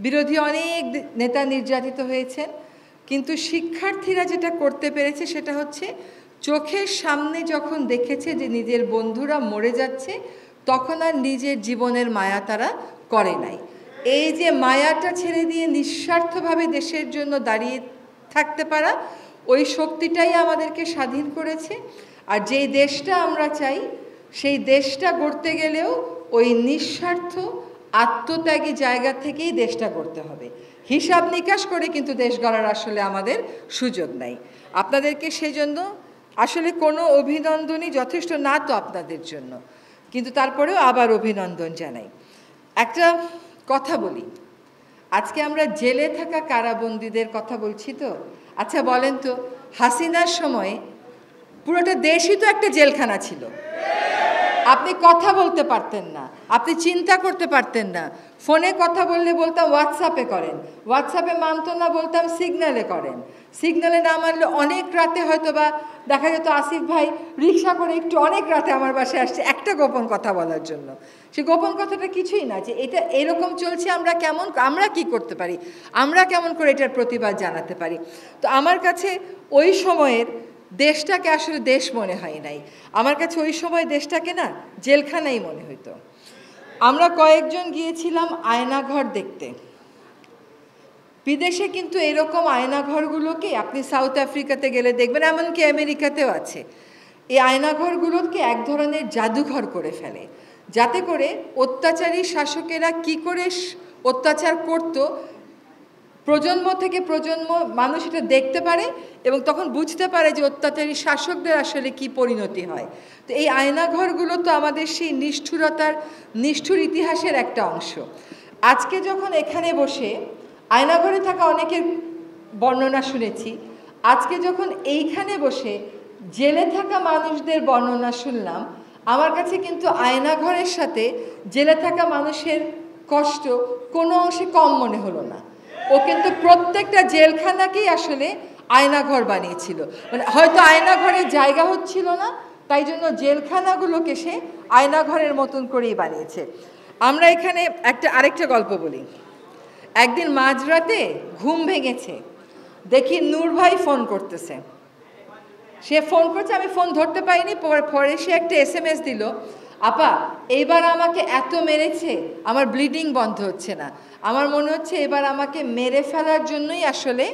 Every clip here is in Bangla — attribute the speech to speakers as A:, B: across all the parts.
A: বিরোধী অনেক নেতা নির্যাতিত হয়েছেন, কিন্তু শিক্ষার্থীরা যেটা করতে পেরেছে সেটা হচ্ছে চোখের সামনে যখন দেখেছে যে নিজের বন্ধুরা মরে যাচ্ছে তখন আর নিজের জীবনের মায়া তারা করে নাই। এই যে মায়াটা ছেড়ে দিয়ে নিঃস্বার্থভাবে দেশের জন্য দাঁড়িয়ে থাকতে পারা, ওই শক্তিটাই আমাদেরকে স্বাধীন করেছে। আর যেই দেশটা আমরা চাই সেই দেশটা গড়তে গেলেও ওই নিঃস্বার্থ আত্মত্যাগী জায়গা থেকেই দেশটা গড়তে হবে। হিসাব নিকাশ করে কিন্তু দেশ গড়ার আসলে আমাদের সুযোগ নাই। আপনাদেরকে সেজন্য আসলে কোনো অভিনন্দনই যথেষ্ট না তো আপনাদের জন্য, কিন্তু তারপরেও আবার অভিনন্দন জানাই। একটা কথা বলি, আজকে আমরা জেলে থাকা কারাবন্দীদের কথা বলছি তো। আচ্ছা বলেন তো, হাসিনার সময়ে পুরোটা দেশই তো একটা জেলখানা ছিল। আপনি কথা বলতে পারতেন না, আপনি চিন্তা করতে পারতেন না। ফোনে কথা বললে বলতাম হোয়াটসঅ্যাপে করেন, হোয়াটসঅ্যাপে মানতো না বলতাম সিগন্যালে করেন, সিগন্যালে না মানলে অনেক রাতে হয়তো বা দেখা যেত আসিফ ভাই রিক্সা করে একটু অনেক রাতে আমার বাসায় আসছে একটা গোপন কথা বলার জন্য। সে গোপন কথাটা কিছুই না, যে এটা এরকম চলছে, আমরা কি করতে পারি, আমরা কেমন করে এটার প্রতিবাদ জানাতে পারি। তো আমার কাছে ওই সময়ের দেশটাকে আসলে দেশ মনে হয় নাই, আমার কাছে ওই সময় দেশটাকে না জেলখানাই মনে হইতো। আমরা কয়েকজন গিয়েছিলাম আয়নাঘর দেখতে। বিদেশে কিন্তু এরকম আয়নাঘরগুলোকে আপনি সাউথ আফ্রিকাতে গেলে দেখবেন, এমনকি আমেরিকাতেও আছে। এই আয়নাঘরগুলোকে এক ধরনের জাদুঘর করে ফেলে, যাতে করে অত্যাচারী শাসকেরা কি করে অত্যাচার করত প্রজন্ম থেকে প্রজন্ম মানুষ এটা দেখতে পারে এবং তখন বুঝতে পারে যে অত্যাচারী শাসকদের আসলে কি পরিণতি হয়। তো এই আয়নাঘরগুলো তো আমাদের সেই নিষ্ঠুর ইতিহাসের একটা অংশ। আজকে যখন এখানে বসে আয়নাঘরে থাকা অনেকের বর্ণনা শুনেছি, আজকে যখন এইখানে বসে জেলে থাকা মানুষদের বর্ণনা শুনলাম, আমার কাছে কিন্তু আয়নাঘরের সাথে জেলে থাকা মানুষের কষ্ট কোনো অংশে কম মনে হলো না। ও কিন্তু প্রত্যেকটা জেলখানাকেই আসলে আয়নাঘর বানিয়েছিল, মানে হয়তো আয়নাঘরের জায়গা হচ্ছিল না, তাই জন্য জেলখানাগুলোকে সে আয়নাঘরের মতন করেই বানিয়েছে। আমরা এখানে আরেকটা গল্প বলি। একদিন মাঝরাতে ঘুম ভেঙেছে, দেখি নূর ভাই ফোন করতেছে। সে ফোন করছে, আমি ফোন ধরতে পাইনি, পরে সে একটা SMS দিল, আপা এইবার আমাকে এত মেরেছে আমার ব্লিডিং বন্ধ হচ্ছে না, আমার মনে হচ্ছে এবার আমাকে মেরে ফেলার জন্যই আসলে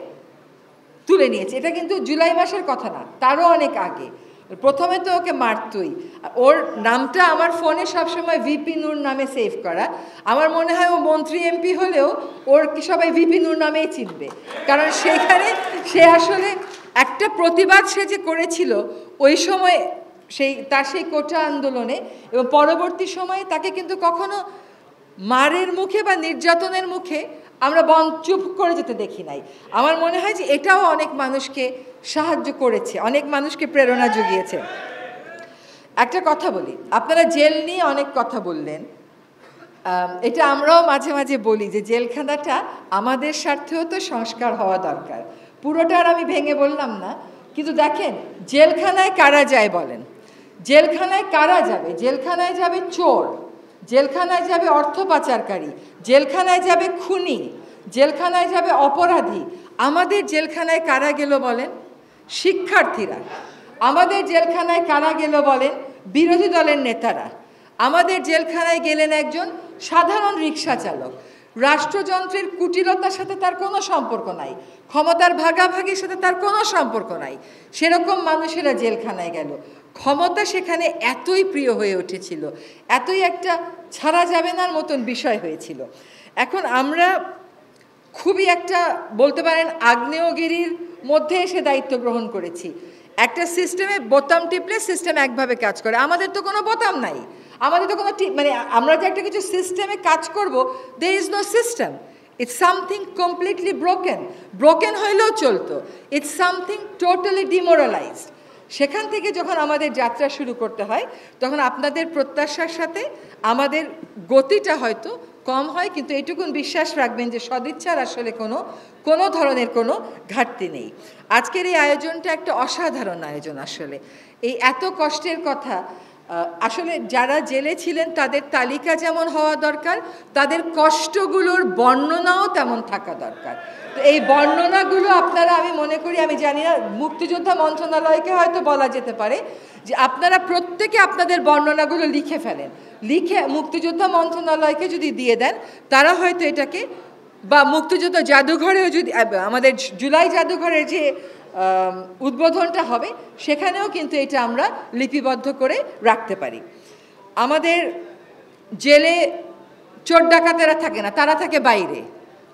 A: তুলে নিয়েছে। এটা কিন্তু জুলাই মাসের কথা না, তারও অনেক আগে। প্রথমে তো ওকে মারতই। ওর নামটা আমার ফোনে সবসময় ভিপি নূর নামে সেভ করা। আমার মনে হয় ও মন্ত্রী MP হলেও ওর কি সবাই ভিপি নূর নামেই চিনবে, কারণ সেখানে সে আসলে একটা প্রতিবাদ সে যে করেছিল ওই সময় তার সেই কোটা আন্দোলনে, এবং পরবর্তী সময়ে তাকে কিন্তু কখনো মারের মুখে বা নির্যাতনের মুখে আমরা চুপ করে যেতে দেখি নাই। আমার মনে হয় যে এটাও অনেক মানুষকে সাহায্য করেছে, অনেক মানুষকে প্রেরণা জুগিয়েছে। একটা কথা বলি, আপনারা জেল নিয়ে অনেক কথা বললেন, এটা আমরাও মাঝে মাঝে বলি যে জেলখানাটা আমাদের স্বার্থেও তো সংস্কার হওয়া দরকার। পুরোটা আর আমি ভেঙে বললাম না, কিন্তু দেখেন জেলখানায় কারা যায় বলেন, জেলখানায় কারা যাবে? জেলখানায় যাবে চোর, জেলখানায় যাবে অর্থ পাচারকারী, জেলখানায় যাবে খুনি, জেলখানায় যাবে অপরাধী। আমাদের জেলখানায় কারা গেল বলেন? শিক্ষার্থীরা। আমাদের জেলখানায় কারা গেল বলেন? বিরোধী দলের নেতারা। আমাদের জেলখানায় গেলেন একজন সাধারণ রিক্সা চালক। রাষ্ট্রযন্ত্রের কুটিলতার সাথে তার কোনো সম্পর্ক নাই, ক্ষমতার ভাগাভাগির সাথে তার কোনো সম্পর্ক নাই, সেরকম মানুষেরা জেলখানায় গেল। ক্ষমতা সেখানে এতই প্রিয় হয়ে উঠেছিল, এতই একটা ছাড়া যাবে নার মতন বিষয় হয়েছিল। এখন আমরা খুবই একটা বলতে পারেন আগ্নেয়গিরির মধ্যে এসে দায়িত্ব গ্রহণ করেছি। একটা সিস্টেমে বোতাম টিপলে সিস্টেম একভাবে কাজ করে, আমাদের তো কোনো বোতাম নাই, আমাদের তো কোনো মানে আমরা যে একটা কিছু সিস্টেমে কাজ করব, there is no system, it's something completely broken হইলেও চলতো, it's something totally demoralized। সেখান থেকে যখন আমাদের যাত্রা শুরু করতে হয় তখন আপনাদের প্রত্যাশার সাথে আমাদের গতিটা হয়তো কম হয়, কিন্তু এইটুকুন বিশ্বাস রাখবেন যে সদিচ্ছার আসলে কোনো ধরনের কোনো ঘাটতি নেই। আজকের এই আয়োজনটা একটা অসাধারণ আয়োজন। আসলে এই এত কষ্টের কথা আসলে যারা জেলে ছিলেন তাদের তালিকা যেমন হওয়া দরকার, তাদের কষ্টগুলোর বর্ণনাও তেমন থাকা দরকার। তো এই বর্ণনাগুলো আপনারা, আমি মনে করি, আমি জানি না, মুক্তিযোদ্ধা মন্ত্রণালয়কে হয়তো বলা যেতে পারে যে আপনারা প্রত্যেকে আপনাদের বর্ণনাগুলো লিখে ফেলেন, লিখে মুক্তিযোদ্ধা মন্ত্রণালয়কে যদি দিয়ে দেন, তারা হয়তো এটাকে, বা মুক্তিযোদ্ধা জাদুঘরেও যদি, আমাদের জুলাই জাদুঘরের যে উদ্বোধনটা হবে সেখানেও কিন্তু এটা আমরা লিপিবদ্ধ করে রাখতে পারি। আমাদের জেলে চোর ডাকাতেরা থাকে না, তারা থাকে বাইরে।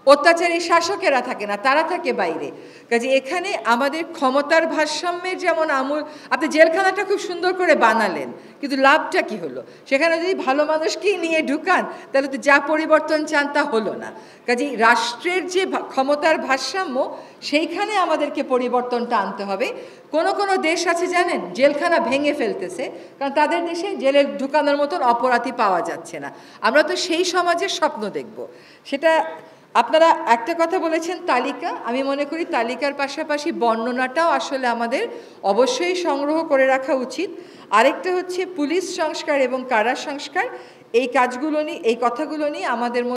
A: অত্যাচারী শাসকেরা থাকে না, তারা থাকে বাইরে। কাজে এখানে আমাদের ক্ষমতার ভারসাম্যের যেমন আমূল, আপনি জেলখানাটা খুব সুন্দর করে বানালেন, কিন্তু লাভটা কি হলো? সেখানে যদি ভালো মানুষকেই নিয়ে ঢুকান, তাহলে তো যা পরিবর্তন চান তা হলো না। কাজেই রাষ্ট্রের যে ক্ষমতার ভারসাম্য, সেইখানে আমাদেরকে পরিবর্তনটা আনতে হবে। কোনো কোনো দেশ আছে জানেন, জেলখানা ভেঙে ফেলতেছে, কারণ তাদের দেশে জেলে ঢুকানোর মতন অপরাধী পাওয়া যাচ্ছে না। আমরা তো সেই সমাজের স্বপ্ন দেখব। সেটা আপনারা একটা কথা বলেছেন তালিকা, আমি মনে করি তালিকার পাশাপাশি বর্ণনাটাও আসলে আমাদের অবশ্যই সংগ্রহ করে রাখা উচিত। আরেকটা হচ্ছে পুলিশ সংস্কার এবং কারা সংস্কার, এই কাজগুলো নিয়ে, এই কথাগুলো নিয়ে আমাদের